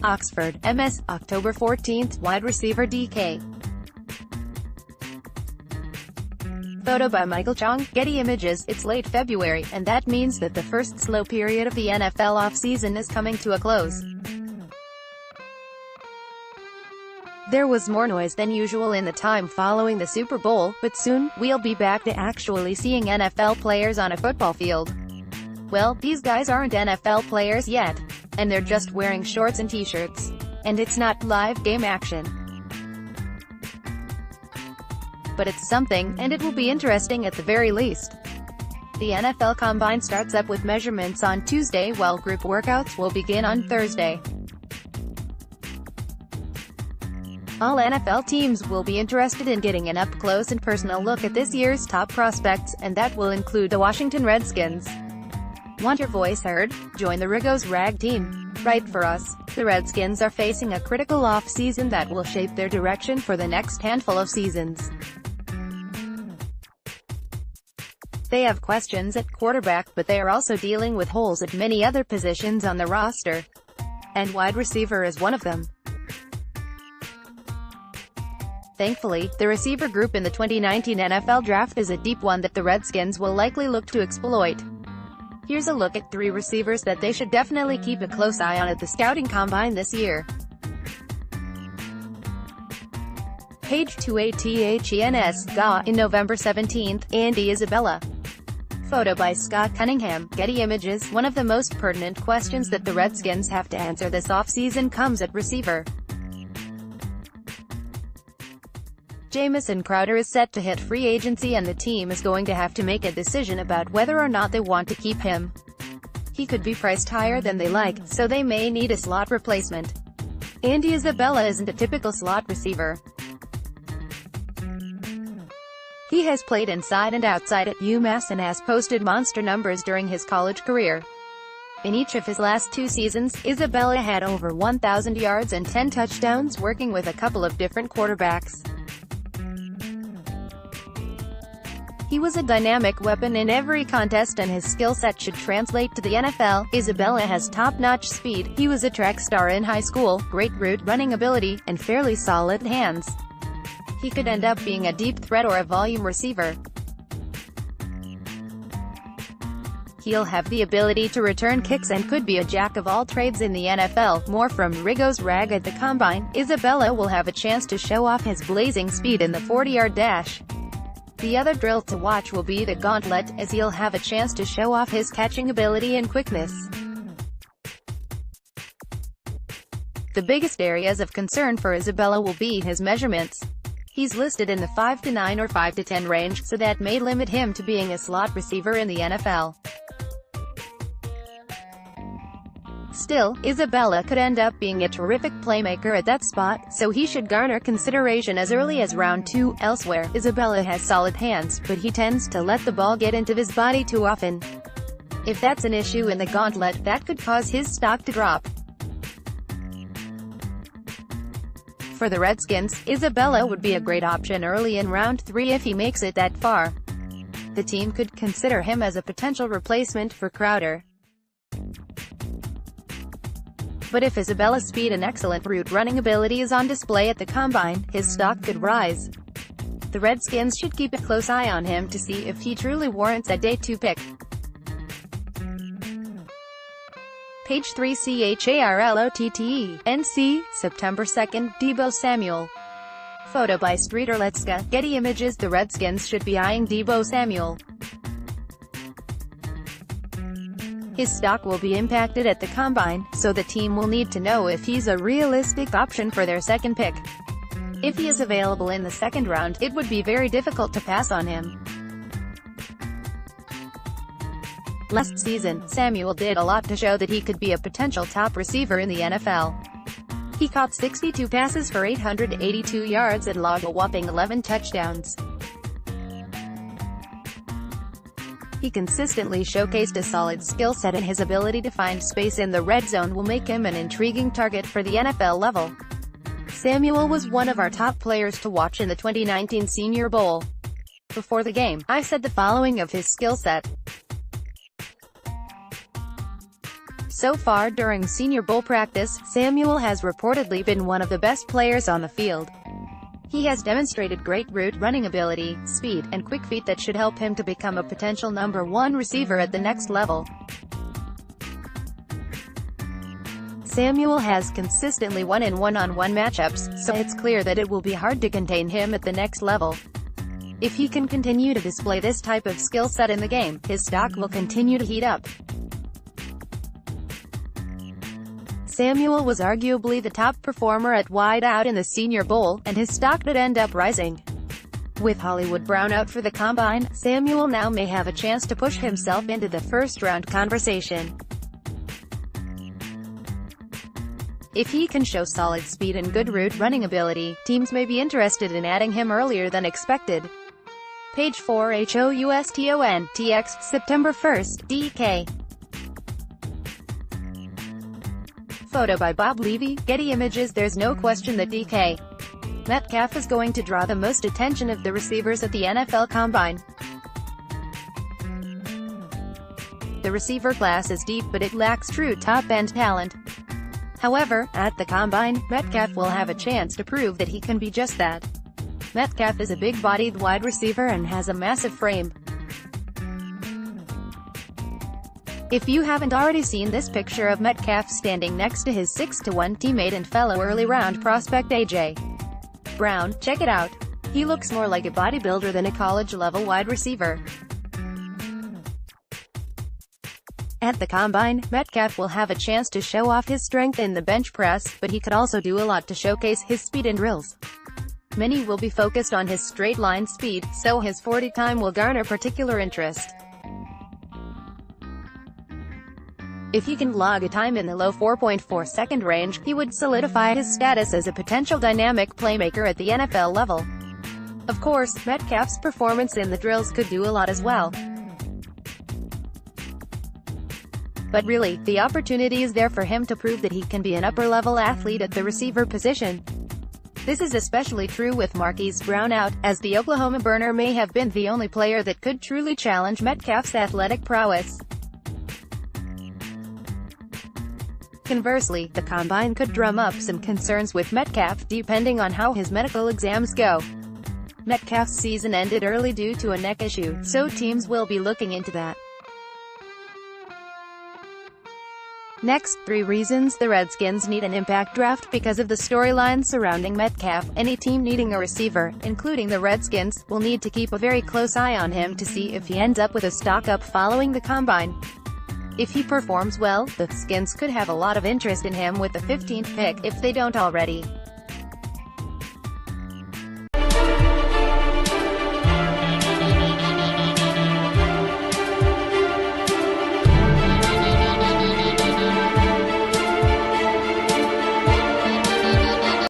Oxford, MS, October 14. Wide receiver DK. Photo by Michael Chang, Getty Images. It's late February, and that means that the first slow period of the NFL offseason is coming to a close. There was more noise than usual in the time following the Super Bowl, but soon, we'll be back to actually seeing NFL players on a football field. Well, these guys aren't NFL players yet. And they're just wearing shorts and t-shirts. And it's not live game action. But it's something, and it will be interesting at the very least. The NFL Combine starts up with measurements on Tuesday, while group workouts will begin on Thursday. All NFL teams will be interested in getting an up-close and personal look at this year's top prospects, and that will include the Washington Redskins. Want your voice heard? Join the Rigos Rag team. Write for us. The Redskins are facing a critical off-season that will shape their direction for the next handful of seasons. They have questions at quarterback, but they are also dealing with holes at many other positions on the roster. And wide receiver is one of them. Thankfully, the receiver group in the 2019 NFL Draft is a deep one that the Redskins will likely look to exploit. Here's a look at 3 receivers that they should definitely keep a close eye on at the scouting combine this year. Page 2ATHENS, GA, in November 17, Andy Isabella. Photo by Scott Cunningham, Getty Images. One of the most pertinent questions that the Redskins have to answer this offseason comes at receiver. Jamison Crowder is set to hit free agency, and the team is going to have to make a decision about whether or not they want to keep him. He could be priced higher than they like, so they may need a slot replacement. Andy Isabella isn't a typical slot receiver. He has played inside and outside at UMass and has posted monster numbers during his college career. In each of his last 2 seasons, Isabella had over 1,000 yards and 10 touchdowns working with a couple of different quarterbacks. He was a dynamic weapon in every contest, and his skill set should translate to the NFL. Isabella has top-notch speed, he was a track star in high school, great route running ability, and fairly solid hands. He could end up being a deep threat or a volume receiver. He'll have the ability to return kicks and could be a jack of all trades in the NFL. More from Rigos Rag at the Combine. Isabella will have a chance to show off his blazing speed in the 40-yard dash. The other drill to watch will be the gauntlet, as he'll have a chance to show off his catching ability and quickness. The biggest areas of concern for Isabella will be his measurements. He's listed in the 5'9" or 5'10" range, so that may limit him to being a slot receiver in the NFL. Still, Isabella could end up being a terrific playmaker at that spot, so he should garner consideration as early as round 2. Elsewhere, Isabella has solid hands, but he tends to let the ball get into his body too often. If that's an issue in the gauntlet, that could cause his stock to drop. For the Redskins, Isabella would be a great option early in round 3 if he makes it that far. The team could consider him as a potential replacement for Crowder. But if Isabella's speed and excellent route running ability is on display at the Combine, his stock could rise. The Redskins should keep a close eye on him to see if he truly warrants a Day 2 pick. Page 3 CHARLOTTENC, September 2, Deebo Samuel. Photo by Streeter Letska, Getty Images. The Redskins should be eyeing Deebo Samuel. His stock will be impacted at the Combine, so the team will need to know if he's a realistic option for their second pick. If he is available in the second round, it would be very difficult to pass on him. Last season, Samuel did a lot to show that he could be a potential top receiver in the NFL. He caught 62 passes for 882 yards and logged a whopping 11 touchdowns. He consistently showcased a solid skill set, and his ability to find space in the red zone will make him an intriguing target for the NFL level. Samuel was one of our top players to watch in the 2019 Senior Bowl. Before the game, I said the following of his skill set. So far during Senior Bowl practice, Samuel has reportedly been one of the best players on the field. He has demonstrated great route running ability, speed, and quick feet that should help him to become a potential number 1 receiver at the next level. Samuel has consistently won in one-on-one matchups, so it's clear that it will be hard to contain him at the next level. If he can continue to display this type of skill set in the game, his stock will continue to heat up. Samuel was arguably the top performer at wideout in the Senior Bowl, and his stock did end up rising. With Hollywood Brown out for the Combine, Samuel now may have a chance to push himself into the first-round conversation. If he can show solid speed and good route running ability, teams may be interested in adding him earlier than expected. Page 4 HOUSTON, TX, September 1st, DK. Photo by Bob Levy, Getty Images. There's no question that DK Metcalf is going to draw the most attention of the receivers at the NFL Combine. The receiver class is deep, but it lacks true top-end talent. However, at the Combine, Metcalf will have a chance to prove that he can be just that. Metcalf is a big-bodied wide receiver and has a massive frame. If you haven't already seen this picture of Metcalf standing next to his 6'1" teammate and fellow early-round prospect A.J. Brown, check it out. He looks more like a bodybuilder than a college-level wide receiver. At the Combine, Metcalf will have a chance to show off his strength in the bench press, but he could also do a lot to showcase his speed in drills. Many will be focused on his straight-line speed, so his 40 time will garner particular interest. If he can log a time in the low 4.4 second range, he would solidify his status as a potential dynamic playmaker at the NFL level. Of course, Metcalf's performance in the drills could do a lot as well. But really, the opportunity is there for him to prove that he can be an upper-level athlete at the receiver position. This is especially true with Marquise Brown out, as the Oklahoma burner may have been the only player that could truly challenge Metcalf's athletic prowess. Conversely, the Combine could drum up some concerns with Metcalf, depending on how his medical exams go. Metcalf's season ended early due to a neck issue, so teams will be looking into that. Next, 3 reasons the Redskins need an impact draft. Because of the storyline surrounding Metcalf, any team needing a receiver, including the Redskins, will need to keep a very close eye on him to see if he ends up with a stock up following the Combine. If he performs well, the Skins could have a lot of interest in him with the 15th pick, if they don't already.